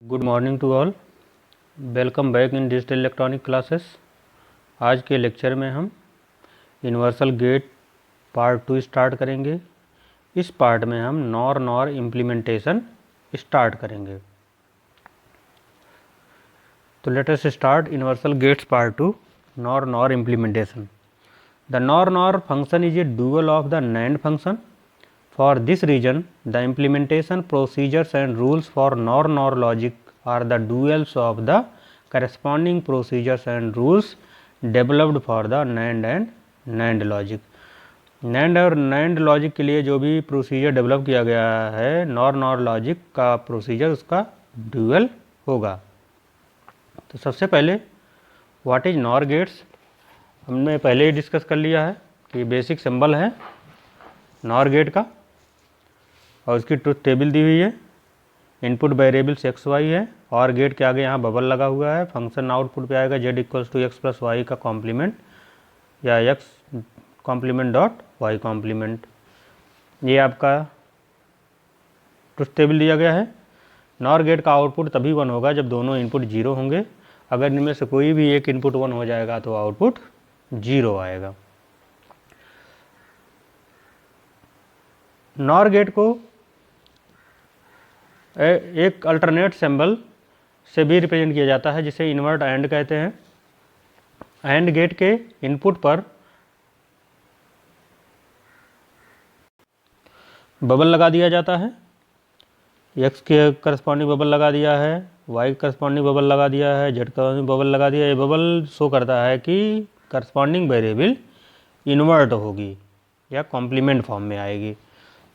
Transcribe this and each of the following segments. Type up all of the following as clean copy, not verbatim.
Good morning to all. Welcome back in digital electronic classes. आज के lecture में हम यूनिवर्सल गेट पार्ट 2 स्टार्ट करेंगे। इस पार्ट में हम नॉर इम्प्लीमेंटेशन स्टार्ट करेंगे। तो let us start universal gates part 2 NOR implementation. The NOR function is a dual of the NAND function. For this reason, the implementation procedures and rules for NOR logic are the duals of the corresponding procedures and rules developed for the NAND and NAND logic. NAND और NAND logic के लिए जो भी procedure develop किया गया है, nor logic का procedure उसका ड्यूअल होगा। तो सबसे पहले व्हाट इज नॉर गेट्स हमने पहले ही डिस्कस कर लिया है कि बेसिक सिंबल है नॉर गेट का और उसकी ट्रुथ टेबल दी हुई है। इनपुट वेरिएबल्स एक्स वाई है और गेट के आगे यहाँ बबल लगा हुआ है। फंक्शन आउटपुट पे आएगा z equals to X plus Y का कॉम्प्लीमेंट या X complement dot Y complement. ये आपका ट्रुथ टेबल दिया गया है। नॉर गेट का आउटपुट तभी 1 होगा जब दोनों इनपुट 0 होंगे। अगर इनमें से कोई भी एक इनपुट 1 हो जाएगा तो आउटपुट 0 आएगा। नॉर गेट को एक अल्टरनेट सिंबल से भी रिप्रेजेंट किया जाता है जिसे इन्वर्ट एंड कहते हैं। एंड गेट के इनपुट पर बबल लगा दिया जाता है। एक्स के करस्पॉन्डिंग बबल लगा दिया है, वाई के करस्पॉन्डिंग बबल लगा दिया है, जेड का बबल लगा दिया है। ये बबल शो करता है कि करस्पॉन्डिंग वेरिएबल इन्वर्ट होगी या कॉम्प्लीमेंट फॉर्म में आएगी।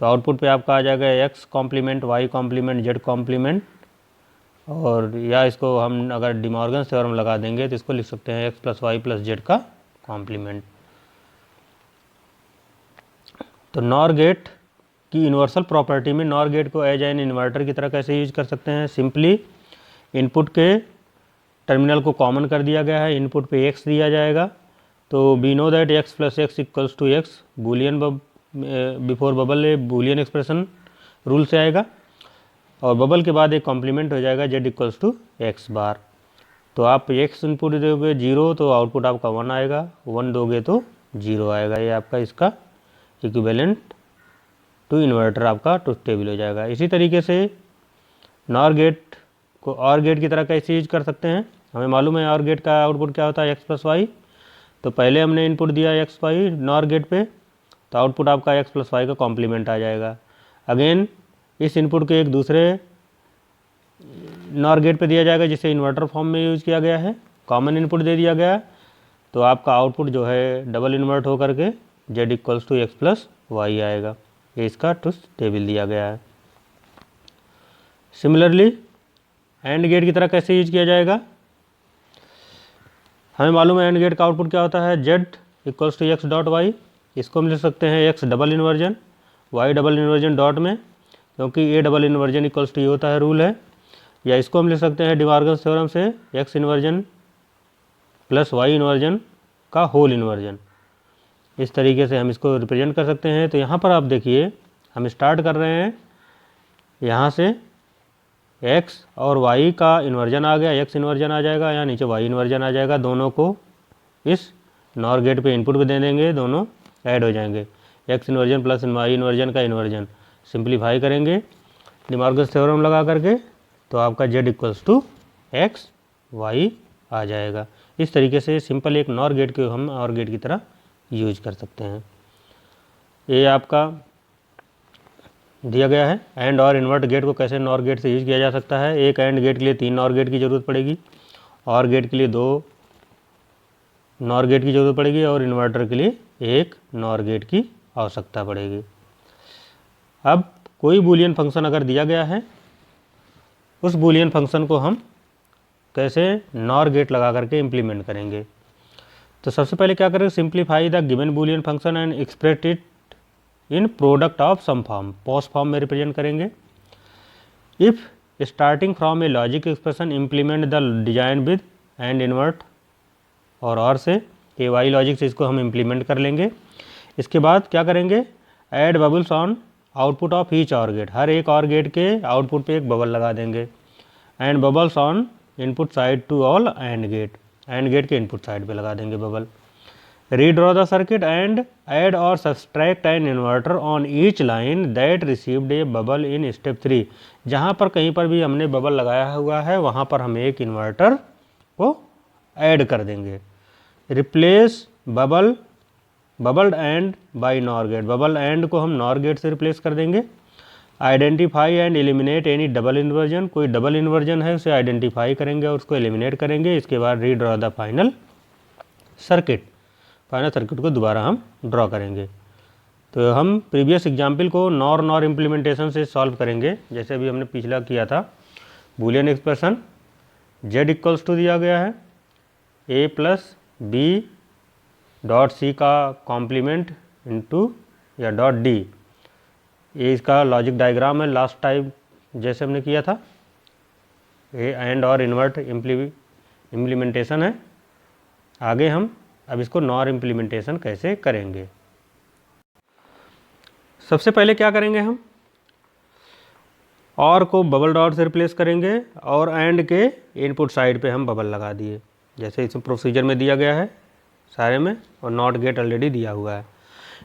तो आउटपुट पे आपका आ जाएगा X complement Y complement Z complement, और या इसको हम अगर डिमॉर्गन थ्योरम लगा देंगे तो इसको लिख सकते हैं X plus Y plus Z का कॉम्प्लीमेंट। तो नॉर गेट की यूनिवर्सल प्रॉपर्टी में नॉर गेट को एज एन इन्वर्टर की तरह कैसे यूज कर सकते हैं। सिंपली इनपुट के टर्मिनल को कॉमन कर दिया गया है। इनपुट पे एक्स दिया जाएगा तो we know that X plus X equals to X Boolean before bubble a Boolean expression rule से आएगा और बबल के बाद एक कॉम्प्लीमेंट हो जाएगा z इक्वल्स टू एक्स बार। तो आप x इनपुट दोगे 0 तो आउटपुट आपका 1 आएगा, 1 दोगे तो 0 आएगा। ये आपका इसका इक्विवेलेंट टू इन्वर्टर आपका ट्रुथ टेबल हो जाएगा। इसी तरीके से नॉर गेट को और गेट की तरह कैसे यूज कर सकते हैं। हमें मालूम है और गेट का आउटपुट क्या होता है एक्स प्लस वाई। तो पहले हमने इनपुट दिया एक्स वाई नॉर गेट पे तो आउटपुट आपका एक्स प्लस वाई का कॉम्प्लीमेंट आ जाएगा। अगेन इस इनपुट को एक दूसरे नॉर गेट पे दिया जाएगा जिसे इन्वर्टर फॉर्म में यूज़ किया गया है। कॉमन इनपुट दे दिया गया तो आपका आउटपुट जो है डबल इन्वर्ट होकर के z equals to X plus Y आएगा। ये इसका ट्रुथ टेबल दिया गया है। सिमिलरली एंड गेट की तरह कैसे यूज किया जाएगा। हमें मालूम है एंड गेट का आउटपुट क्या होता है z equals to X dot Y. इसको हम लिख सकते हैं X double inversion Y double inversion dot में, क्योंकि a double inversion equals to ये होता है रूल है। या इसको हम लिख सकते हैं डिमॉर्गन थ्योरम से X inversion plus Y inversion का होल इन्वर्जन। इस तरीके से हम इसको रिप्रेजेंट कर सकते हैं। तो यहाँ पर आप देखिए हम स्टार्ट कर रहे हैं, यहाँ से एक्स और वाई का इन्वर्जन आ गया, एक्स इन्वर्जन आ जाएगा, यहाँ नीचे वाई इन्वर्जन आ जाएगा। दोनों को इस नॉर गेट पे इनपुट पे दे देंगे, दोनों ऐड हो जाएंगे। X inversion plus Y inversion का इन्वर्जन सिंप्लीफाई करेंगे डिमॉर्गन थ्योरम लगा करके तो आपका z equals to x y आ जाएगा। इस तरीके से सिंपल एक नॉर गेट को हम और गेट की तरह यूज कर सकते हैं। ये आपका दिया गया है। एंड और इन्वर्ट गेट को कैसे नॉर गेट से यूज किया जा सकता है। एक एंड गेट के लिए 3 नॉर गेट की ज़रूरत पड़ेगी, और गेट के लिए 2 नॉर गेट की ज़रूरत पड़ेगी और इन्वर्टर के लिए 1 नॉर गेट की आवश्यकता पड़ेगी। अब कोई बूलियन फंक्शन अगर दिया गया है उस बूलियन फंक्शन को हम कैसे नॉर गेट लगा करके इम्प्लीमेंट करेंगे। तो सबसे पहले क्या करेंगे, simplify the given Boolean function and express it in product of sum form, POS form में रिप्रेजेंट करेंगे। If starting from a logic expression implement the design with AND invert और से ए वाई लॉजिक से इसको हम इम्प्लीमेंट कर लेंगे। इसके बाद क्या करेंगे, add bubbles on output of each और गेट, हर एक और गेट के आउटपुट पे एक बबल लगा देंगे। AND bubbles on input side to all AND gate के इनपुट साइड पे लगा देंगे bubble. Redraw the circuit and add और subtract an inverter on each line that received a bubble in step 3। जहाँ पर कहीं पर भी हमने बबल लगाया हुआ है वहाँ पर हम एक इन्वर्टर को ऐड कर देंगे। Replace bubbled AND by NOR gate, bubble AND को हम नॉर गेट से रिप्लेस कर देंगे। Identify and eliminate any double inversion, कोई डबल इन्वर्जन है उसे आइडेंटिफाई करेंगे और उसको एलिमिनेट करेंगे। इसके बाद रीड्रॉ द फाइनल सर्किट को दोबारा हम ड्रॉ करेंगे। तो हम प्रीवियस एग्जाम्पल को नॉर इम्प्लीमेंटेशन से सॉल्व करेंगे, जैसे अभी हमने पिछला किया था। Boolean expression z equals to दिया गया है a plus B dot C का कॉम्प्लीमेंट इनटू या डॉट डी, ये इसका लॉजिक डायग्राम है लास्ट टाइम जैसे हमने किया था। A AND OR invert implementation है। आगे हम अब इसको नॉर इम्प्लीमेंटेशन कैसे करेंगे। सबसे पहले क्या करेंगे, हम और को बबल डॉट से रिप्लेस करेंगे और एंड के इनपुट साइड पे हम बबल लगा दिए, जैसे इस प्रोसीजर में दिया गया है सारे में, और नॉट गेट ऑलरेडी दिया हुआ है।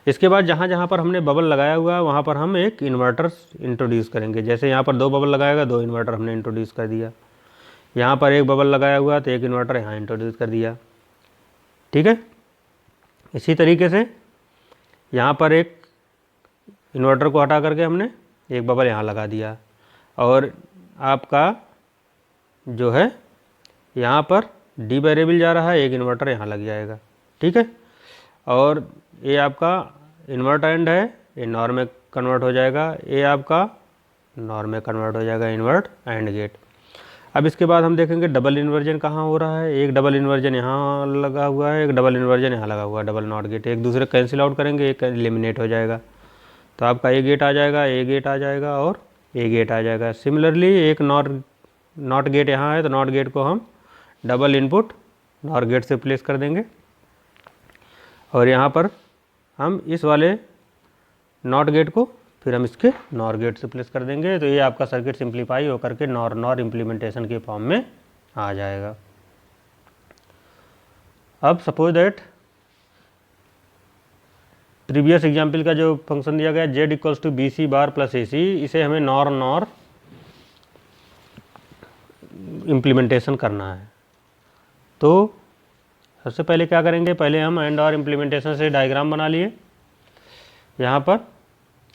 इसके बाद जहाँ जहाँ पर हमने बबल लगाया हुआ है वहाँ पर हम एक इन्वर्टर इंट्रोड्यूस करेंगे। जैसे यहाँ पर 2 बबल लगाएगा, 2 इन्वर्टर हमने इंट्रोड्यूस कर दिया। यहाँ पर 1 बबल लगाया हुआ तो 1 इन्वर्टर यहाँ इंट्रोड्यूस कर दिया, ठीक है। इसी तरीके से यहाँ पर एक इन्वर्टर को हटा करके हमने 1 बबल यहाँ लगा दिया, और आपका जो है यहाँ पर डी वेरिएबल जा रहा है, 1 इन्वर्टर यहाँ लग जाएगा, ठीक है। और ये आपका इन्वर्ट एंड है, ये नॉर में कन्वर्ट हो जाएगा, ये आपका नॉर में कन्वर्ट हो जाएगा, इन्वर्ट एंड गेट। अब इसके बाद हम देखेंगे डबल इन्वर्जन कहाँ हो रहा है। एक डबल इन्वर्जन यहाँ लगा हुआ है, एक डबल इन्वर्जन यहाँ लगा हुआ है, डबल नॉट गेट। एक दूसरे कैंसिल आउट करेंगे, एक एलिमिनेट हो जाएगा, तो आपका ए गेट आ जाएगा, ए गेट आ जाएगा और ए गेट आ जाएगा। सिमिलरली एक नॉट गेट यहाँ है, तो नॉट गेट को हम डबल इनपुट नॉर गेट से रिप्लेस कर देंगे, और यहाँ पर हम इस वाले नॉट गेट को फिर हम इसके नॉर गेट से रिप्लेस कर देंगे। तो ये आपका सर्किट सिंप्लीफाई होकर के नॉर इम्प्लीमेंटेशन के फॉर्म में आ जाएगा। अब सपोज दैट प्रीवियस एग्जाम्पल का जो फंक्शन दिया गया z equals to B C bar plus A C, इसे हमें नॉर इम्प्लीमेंटेशन करना है। तो सबसे पहले क्या करेंगे, पहले हम एंड और इम्प्लीमेंटेशन से डायग्राम बना लिए। यहाँ पर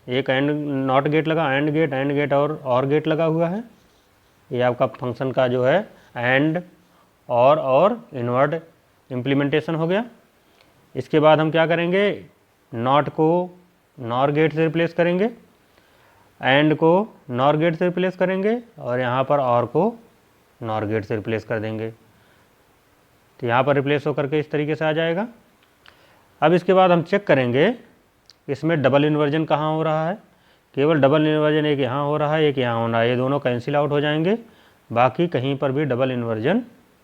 एक एंड नॉट गेट लगा, एंड गेट और गेट लगा हुआ है। ये आपका फंक्शन का जो है एंड और इन्वर्ट इम्प्लीमेंटेशन हो गया। इसके बाद हम क्या करेंगे, नॉट को नॉर गेट से रिप्लेस करेंगे, एंड को नॉर गेट से रिप्लेस करेंगे, और यहाँ पर और को नॉर गेट से रिप्लेस कर देंगे। तो यहाँ पर रिप्लेस होकर के इस तरीके से आ जाएगा। अब इसके बाद हम चेक करेंगे इसमें डबल इन्वर्जन कहाँ हो रहा है। केवल डबल इन्वर्जन एक यहाँ हो रहा है, एक यहाँ हो रहा है, ये दोनों कैंसिल आउट हो जाएंगे, बाकी कहीं पर भी डबल इन्वर्जन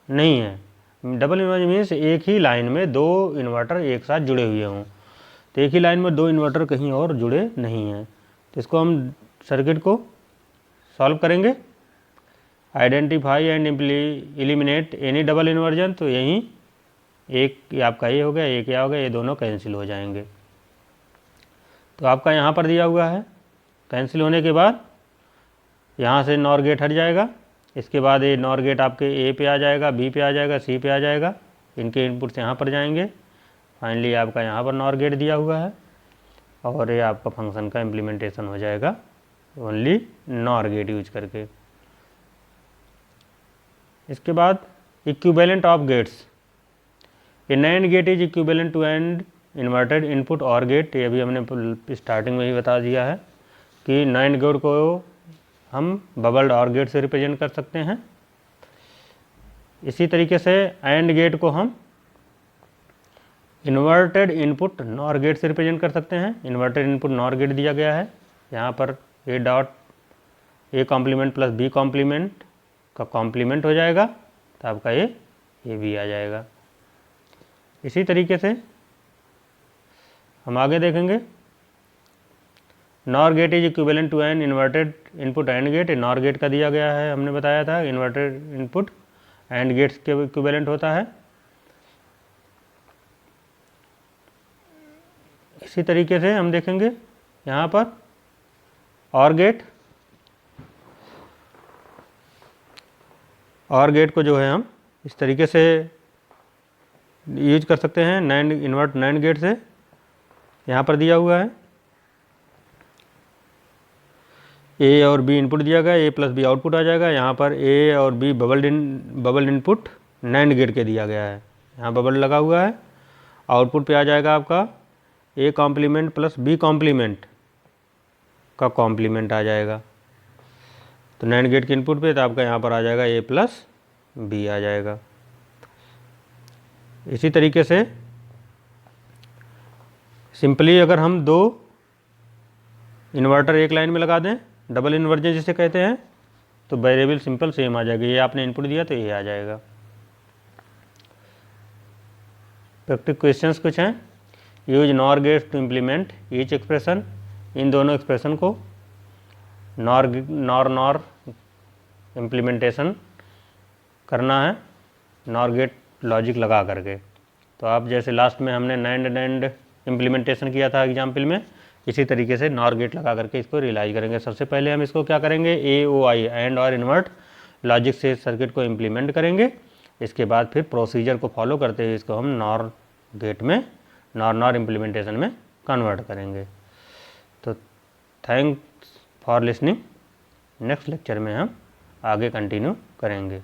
नहीं है। डबल इन्वर्जन मीन्स एक ही लाइन में 2 इन्वर्टर एक साथ जुड़े हुए हों, तो एक ही लाइन में 2 इन्वर्टर कहीं और जुड़े नहीं हैं। तो इसको हम सर्किट को सॉल्व करेंगे, identify and eliminate any double inversion. तो यहीं एक आपका ये हो गया, एक क्या हो गया, ये दोनों कैंसिल हो जाएंगे। तो आपका यहाँ पर दिया हुआ है, कैंसिल होने के बाद यहाँ से नॉर गेट हट जाएगा। इसके बाद ये नॉर गेट आपके ए पे आ जाएगा, बी पे आ जाएगा, सी पे आ जाएगा, इनके इनपुट्स यहाँ पर जाएंगे। फाइनली आपका यहाँ पर नॉर गेट दिया हुआ है, और ये आपका फंक्शन का इम्प्लीमेंटेशन हो जाएगा ओनली नॉर गेट यूज करके। इसके बाद equivalent of gates, a NAND gate is equivalent to and inverted input OR gate. ये अभी हमने स्टार्टिंग में ही बता दिया है कि नैंड गेट को हम बबल्ड और गेट से रिप्रेजेंट कर सकते हैं। इसी तरीके से एंड गेट को हम इन्वर्टेड इनपुट नॉर गेट से रिप्रेजेंट कर सकते हैं। इन्वर्टेड इनपुट नॉर गेट दिया गया है, यहाँ पर A dot A complement plus B complement का कॉम्प्लीमेंट हो जाएगा, तो आपका ये भी आ जाएगा। इसी तरीके से हम आगे देखेंगे NOR gate is equivalent to an inverted input AND gate. NOR gate का दिया गया है, हमने बताया था इन्वर्टेड इनपुट एंड गेट्स के इक्विवेलेंट होता है। इसी तरीके से हम देखेंगे यहाँ पर और गेट को जो है हम इस तरीके से यूज कर सकते हैं नैंड इन्वर्ट नैंड गेट से। यहाँ पर दिया हुआ है ए और बी इनपुट दिया गया, ए प्लस बी आउटपुट आ जाएगा। यहाँ पर ए और B bubble input NAND gate के दिया गया है, यहाँ बबल लगा हुआ है। आउटपुट पे आ जाएगा आपका A complement plus B complement का कॉम्प्लीमेंट आ जाएगा। तो नैंड गेट के इनपुट पे तो आपका यहाँ पर आ जाएगा ए प्लस बी आ जाएगा। इसी तरीके से सिंपली अगर हम दो इन्वर्टर एक लाइन में लगा दें, डबल इन्वर्जन जिसे कहते हैं, तो वेरिएबल सिंपल सेम आ जाएगा। ये आपने इनपुट दिया तो ये आ जाएगा। प्रैक्टिस क्वेश्चंस कुछ हैं। Use NOR gates to implement each expression. इन दोनों एक्सप्रेशन को नॉर इम्प्लीमेंटेशन करना है नॉर गेट लॉजिक लगा करके। तो आप जैसे लास्ट में हमने नैंड इम्प्लीमेंटेशन किया था एग्जाम्पल में, इसी तरीके से नॉर गेट लगा करके इसको रियलाइज करेंगे। सबसे पहले हम इसको क्या करेंगे, AOI and OR invert logic से सर्किट को इम्प्लीमेंट करेंगे। इसके बाद फिर प्रोसीजर को फॉलो करते हुए इसको हम नॉर गेट में नॉर इम्प्लीमेंटेशन में कन्वर्ट करेंगे। तो thanks for listening. Next lecture में हम आगे कंटिन्यू करेंगे।